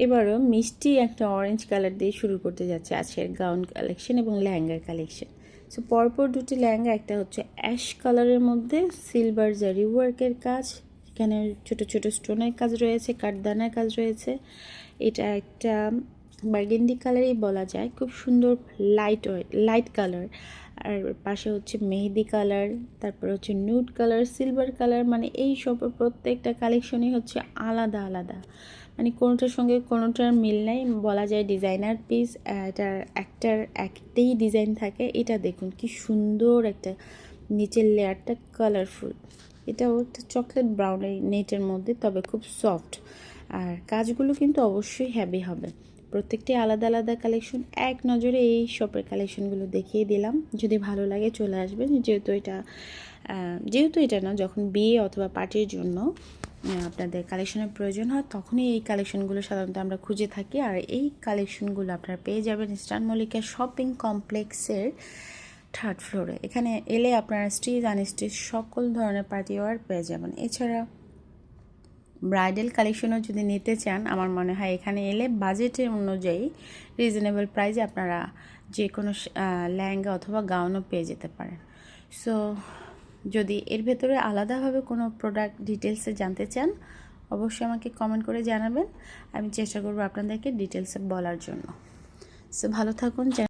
এবারও মিষ্টি একটা অরেঞ্জ কালার দিয়ে শুরু করতে যাচ্ছে আজকের গাউন কালেকশন এবং লেহেঙ্গার কালেকশন। সো পরপর দুটি লেহেঙ্গা, একটা হচ্ছে অ্যাশ কালারের মধ্যে সিলভার জারি ওয়ার্কের কাজ, এখানে ছোট ছোট স্টোনের কাজ রয়েছে, কাঠদানার কাজ রয়েছে। এটা একটা বার্গেন্ডি কালারই বলা যায়, খুব সুন্দর লাইট কালার। আর পাশে হচ্ছে মেহেদি কালার, তারপর হচ্ছে নুড কালার, সিলভার কালার, মানে এই সব প্রত্যেকটা কালেকশনই হচ্ছে আলাদা আলাদা, মানে কোনোটার সঙ্গে কোনোটার মিল নাই, বলা যায় ডিজাইনার পিস। এটার একটাই ডিজাইন থাকে। এটা দেখুন কি সুন্দর একটা, নিচের লেয়ারটা কালারফুল, এটাও একটা চকলেট ব্রাউনের নেটের মধ্যে, তবে খুব সফট। আর কাজগুলো কিন্তু অবশ্যই হেভি হবে। প্রত্যেকটি আলাদা আলাদা কালেকশন, এক নজরে এই শপের কালেকশনগুলো দেখিয়ে দিলাম। যদি ভালো লাগে চলে আসবেন, যেহেতু এটা না, যখন বিয়ে অথবা পার্টির জন্য আপনাদের কালেকশনের প্রয়োজন হয়, তখনই এই কালেকশনগুলো সাধারণত আমরা খুঁজে থাকি। আর এই কালেকশনগুলো আপনারা পেয়ে যাবেন ইস্টার্ন মল্লিকা শপিং কমপ্লেক্সের 3rd ফ্লোরে। এখানে এলে আপনারা স্টিচ আনস্টিচ সকল ধরনের পার্টি ওয়্যার পেয়ে যাবেন। এছাড়া ব্রাইডাল কালেকশনও যদি নিতে চান, আমার মনে হয় এখানে এলে বাজেটের অনুযায়ী রিজনেবল প্রাইসে আপনারা যে কোনো লেহেঙ্গা অথবা গাউনও পেয়ে যেতে পারেন। সো যদি এর ভেতরে আলাদাভাবে কোনো প্রোডাক্ট ডিটেলসে জানতে চান, অবশ্যই আমাকে কমেন্ট করে জানাবেন, আমি চেষ্টা করব আপনাদেরকে ডিটেলসে বলার জন্য। সো ভালো থাকুন।